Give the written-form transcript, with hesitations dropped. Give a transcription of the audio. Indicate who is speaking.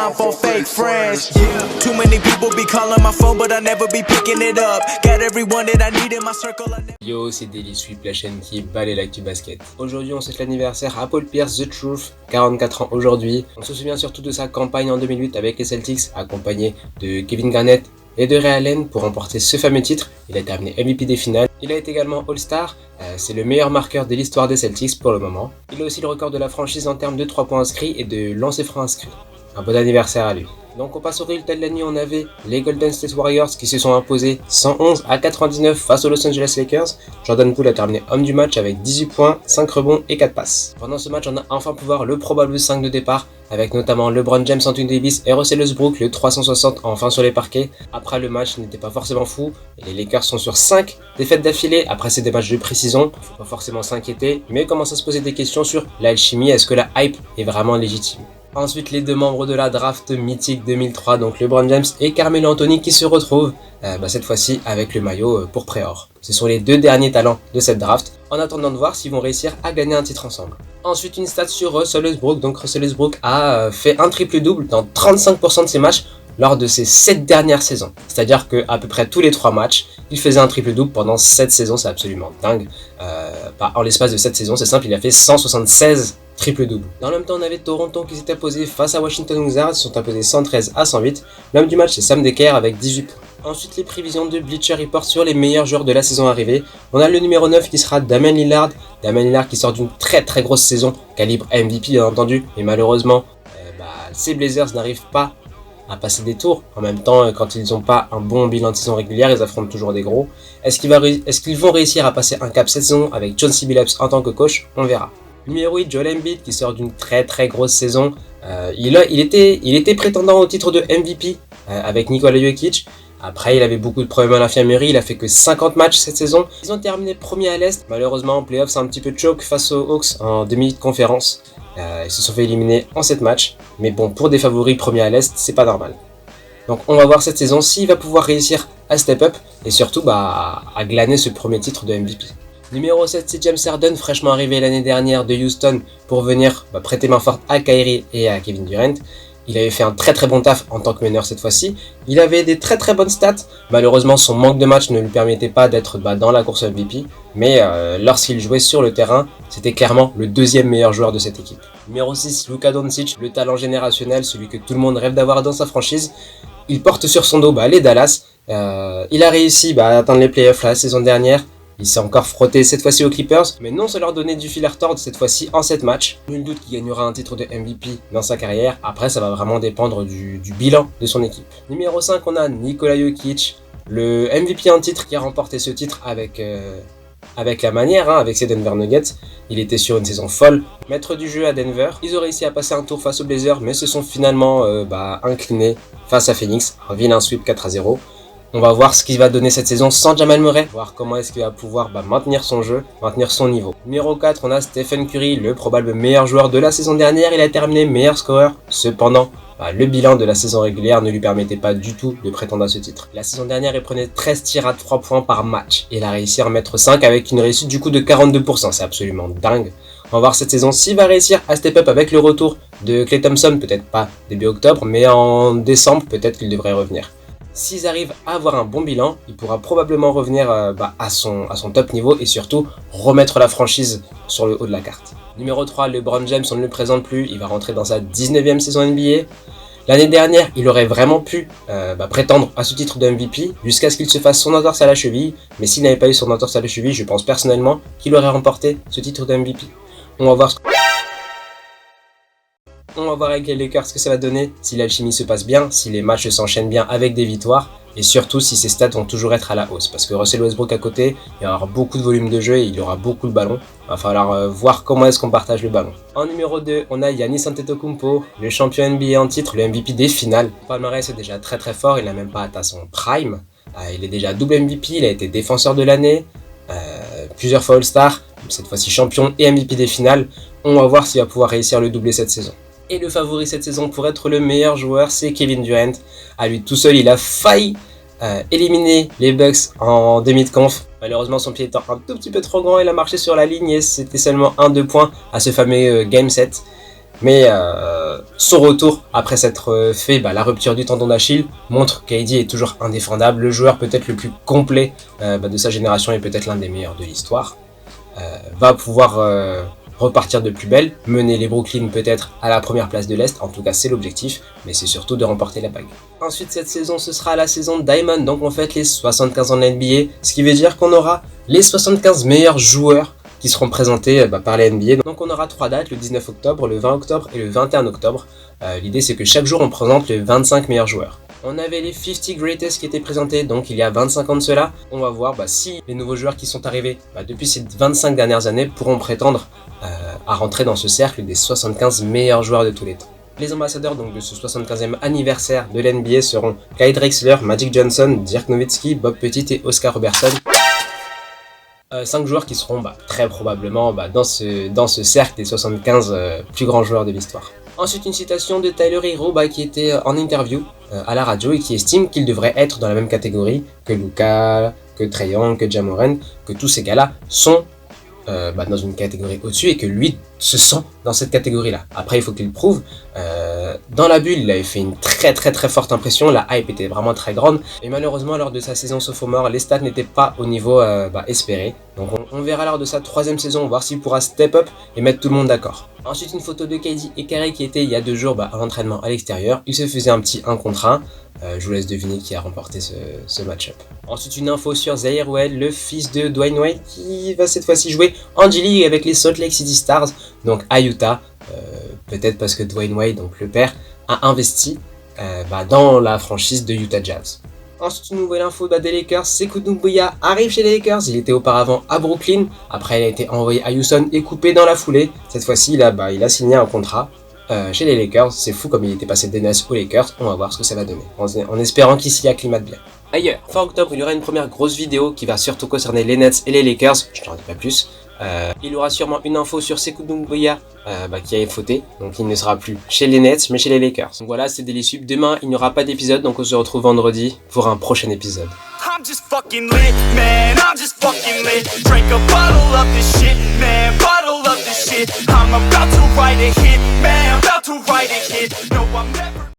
Speaker 1: time for fake friends. Too many people be calling my phone, but I never be picking it up. Got everyone that I need in my circle.
Speaker 2: Yo, c'est Daily Sweep, la chaîne qui balaye l'actu basket. Aujourd'hui, on souhaite l'anniversaire à Paul Pierce, The Truth, 44 ans aujourd'hui. On se souvient surtout de sa campagne en 2008 avec les Celtics, accompagné de Kevin Garnett et de Ray Allen pour remporter ce fameux titre. Il a terminé MVP des finales. Il a été également All-Star, c'est le meilleur marqueur de l'histoire des Celtics pour le moment. Il a aussi le record de la franchise en termes de 3 points inscrits et de lancers francs inscrits. Un bon anniversaire à lui. Donc on passe au résultat de la nuit, on avait les Golden State Warriors qui se sont imposés 111-99 face aux Los Angeles Lakers. Jordan Poole a terminé homme du match avec 18 points, 5 rebonds et 4 passes. Pendant ce match, on a enfin pu voir le probable 5 de départ, avec notamment LeBron James, Anthony Davis et Russell Westbrook, le 360 enfin sur les parquets. Après, le match n'était pas forcément fou, et les Lakers sont sur 5 défaites d'affilée. Après, c'est des matchs de pré-saison, faut pas forcément s'inquiéter, mais commence à se poser des questions sur l'alchimie, est-ce que la hype est vraiment légitime? Ensuite, les deux membres de la draft mythique 2003, donc LeBron James et Carmelo Anthony, qui se retrouvent cette fois-ci avec le maillot pour Préor. Ce sont les deux derniers talents de cette draft, en attendant de voir s'ils vont réussir à gagner un titre ensemble. Ensuite, une stat sur Russell Westbrook. Donc Russell Westbrook a fait un triple-double dans 35% de ses matchs lors de ses 7 dernières saisons. C'est-à-dire qu'à peu près tous les 3 matchs, il faisait un triple-double pendant 7 saisons, c'est absolument dingue. En l'espace de 7 saisons, c'est simple, il a fait 176 triple-double. Dans le même temps, on avait Toronto qui s'est imposé face à Washington Wizards, ils sont imposés 113-108. L'homme du match, c'est Sam Dekker avec 18 points. Ensuite, les prévisions de Bleacher Report sur les meilleurs joueurs de la saison arrivée. On a le numéro 9 qui sera Damian Lillard. Damian Lillard qui sort d'une très grosse saison, calibre MVP bien entendu. Et malheureusement, ces Blazers n'arrivent pas à passer des tours. En même temps, quand ils n'ont pas un bon bilan de saison régulière, ils affrontent toujours des gros. Est-ce qu'ils vont réussir à passer un cap cette saison avec John C. Billups en tant que coach? On verra. Numéro 8, Joel Embiid qui sort d'une très grosse saison. Il était prétendant au titre de MVP avec Nikola Jokic. Après, il avait beaucoup de problèmes à l'infirmerie, il a fait que 50 matchs cette saison. Ils ont terminé premier à l'Est. Malheureusement, en playoff, c'est un petit peu choke face aux Hawks en demi de conférence. Ils se sont fait éliminer en 7 matchs. Mais bon, pour des favoris premiers à l'Est, c'est pas normal. Donc on va voir cette saison s'il va pouvoir réussir à step up et surtout à glaner ce premier titre de MVP. Numéro 7, c'est James Harden, fraîchement arrivé l'année dernière de Houston pour venir prêter main forte à Kyrie et à Kevin Durant. Il avait fait un très bon taf en tant que meneur cette fois-ci. Il avait des très bonnes stats. Malheureusement, son manque de match ne lui permettait pas d'être dans la course MVP. Mais lorsqu'il jouait sur le terrain, c'était clairement le deuxième meilleur joueur de cette équipe. Numéro 6, Luka Doncic, le talent générationnel, celui que tout le monde rêve d'avoir dans sa franchise. Il porte sur son dos les Dallas. Il a réussi à atteindre les playoffs la saison dernière. Il s'est encore frotté cette fois-ci aux Clippers, mais non, ça leur donnait du fil à retordre cette fois-ci en 7 matchs. Nul doute qu'il gagnera un titre de MVP dans sa carrière. Après, ça va vraiment dépendre du bilan de son équipe. Numéro 5, on a Nikola Jokic, le MVP en titre qui a remporté ce titre avec la manière, avec ses Denver Nuggets. Il était sur une saison folle, maître du jeu à Denver. Ils ont réussi à passer un tour face aux Blazers, mais se sont finalement inclinés face à Phoenix. Un vilain sweep 4-0. On va voir ce qu'il va donner cette saison sans Jamal Murray, voir comment est-ce qu'il va pouvoir maintenir son jeu, maintenir son niveau. Numéro 4, on a Stephen Curry, le probable meilleur joueur de la saison dernière. Il a terminé meilleur scoreur. Cependant, le bilan de la saison régulière ne lui permettait pas du tout de prétendre à ce titre. La saison dernière, il prenait 13 tirs à 3 points par match. Il a réussi à en mettre 5 avec une réussite du coup de 42%. C'est absolument dingue. On va voir cette saison s'il va réussir à step up avec le retour de Klay Thompson, peut-être pas début octobre, mais en décembre, peut-être qu'il devrait revenir. S'ils arrivent à avoir un bon bilan, il pourra probablement revenir à son top niveau et surtout remettre la franchise sur le haut de la carte. Numéro 3, LeBron James, on ne le présente plus, il va rentrer dans sa 19e saison NBA. L'année dernière, il aurait vraiment pu prétendre à ce titre de MVP jusqu'à ce qu'il se fasse son entorse à la cheville. Mais s'il n'avait pas eu son entorse à la cheville, je pense personnellement qu'il aurait remporté ce titre de MVP. On va voir avec les Lakers ce que ça va donner, si l'alchimie se passe bien, si les matchs s'enchaînent bien avec des victoires, et surtout si ses stats vont toujours être à la hausse. Parce que Russell Westbrook à côté, il y aura beaucoup de volume de jeu et il y aura beaucoup de ballons. Il va falloir voir comment est-ce qu'on partage le ballon. En numéro 2, on a Giannis Antetokounmpo, le champion NBA en titre, le MVP des finales. Le palmarès est déjà très fort, il n'a même pas atteint son prime. Il est déjà double MVP, il a été défenseur de l'année, plusieurs fois All-Star, cette fois-ci champion et MVP des finales. On va voir s'il va pouvoir réussir le doublé cette saison. Et le favori cette saison pour être le meilleur joueur, c'est Kevin Durant. À lui tout seul, il a failli éliminer les Bucks en demi de conf. Malheureusement, son pied étant un tout petit peu trop grand, il a marché sur la ligne et c'était seulement 1-2 points à ce fameux Game 7. Mais son retour après s'être fait la rupture du tendon d'Achille montre qu'AD est toujours indéfendable, le joueur peut-être le plus complet de sa génération et peut-être l'un des meilleurs de l'histoire. Va pouvoir repartir de plus belle, mener les Brooklyn peut-être à la première place de l'Est, en tout cas c'est l'objectif, mais c'est surtout de remporter la bague. Ensuite cette saison ce sera la saison Diamond, donc on fête les 75 ans de la NBA, ce qui veut dire qu'on aura les 75 meilleurs joueurs qui seront présentés par la NBA. Donc on aura 3 dates, le 19 octobre, le 20 octobre et le 21 octobre. L'idée c'est que chaque jour on présente les 25 meilleurs joueurs. On avait les 50 Greatest qui étaient présentés, donc il y a 25 ans de cela. On va voir si les nouveaux joueurs qui sont arrivés depuis ces 25 dernières années pourront prétendre à rentrer dans ce cercle des 75 meilleurs joueurs de tous les temps. Les ambassadeurs donc de ce 75e anniversaire de l'NBA seront Clyde Drexler, Magic Johnson, Dirk Nowitzki, Bob Pettit et Oscar Robertson. 5 joueurs qui seront très probablement dans ce cercle des 75 plus grands joueurs de l'histoire. Ensuite une citation de Tyler Herro qui était en interview à la radio et qui estime qu'il devrait être dans la même catégorie que Luka, que Trae Young, que Ja Morant, que tous ces gars-là sont dans une catégorie au-dessus et que lui se sent dans cette catégorie-là. Après il faut qu'il le prouve. Dans la bulle, il avait fait une très forte impression, la hype était vraiment très grande et malheureusement lors de sa saison sophomore, les stats n'étaient pas au niveau espéré. Donc on verra lors de sa 3e saison, voir s'il pourra step up et mettre tout le monde d'accord. Ensuite une photo de KD et Kyrie qui était il y a 2 jours à l'entraînement à l'extérieur. Il se faisait un petit 1 contre 1. Je vous laisse deviner qui a remporté ce match-up. Ensuite une info sur Zaire White, le fils de Dwyane Wade, qui va cette fois-ci jouer en G-League avec les Salt Lake City Stars, donc à Utah. Peut-être parce que Dwyane Wade, donc le père, a investi dans la franchise de Utah Jazz. Ensuite une nouvelle info des Lakers, Sekou Doumbouya arrive chez les Lakers, il était auparavant à Brooklyn, après il a été envoyé à Houston et coupé dans la foulée. Cette fois-ci il a signé un contrat chez les Lakers, c'est fou comme il était passé des Nets aux Lakers, on va voir ce que ça va donner, en espérant qu'il s'y acclimate bien. Ailleurs, fin octobre, il y aura une première grosse vidéo qui va surtout concerner les Nets et les Lakers, je n'en dis pas plus. Il y aura sûrement une info sur Sekou Doumbouya qui a fauté, donc il ne sera plus chez les Nets mais chez les Lakers. Donc voilà, c'est Daily Sweep. Demain il n'y aura pas d'épisode, donc on se retrouve vendredi pour un prochain épisode.
Speaker 1: I'm just fucking lit, man, I'm just fucking lit. Drink a bottle of this shit, man, bottle of this shit. I'm about to write a hit, man, about to write a hit. No, I'm never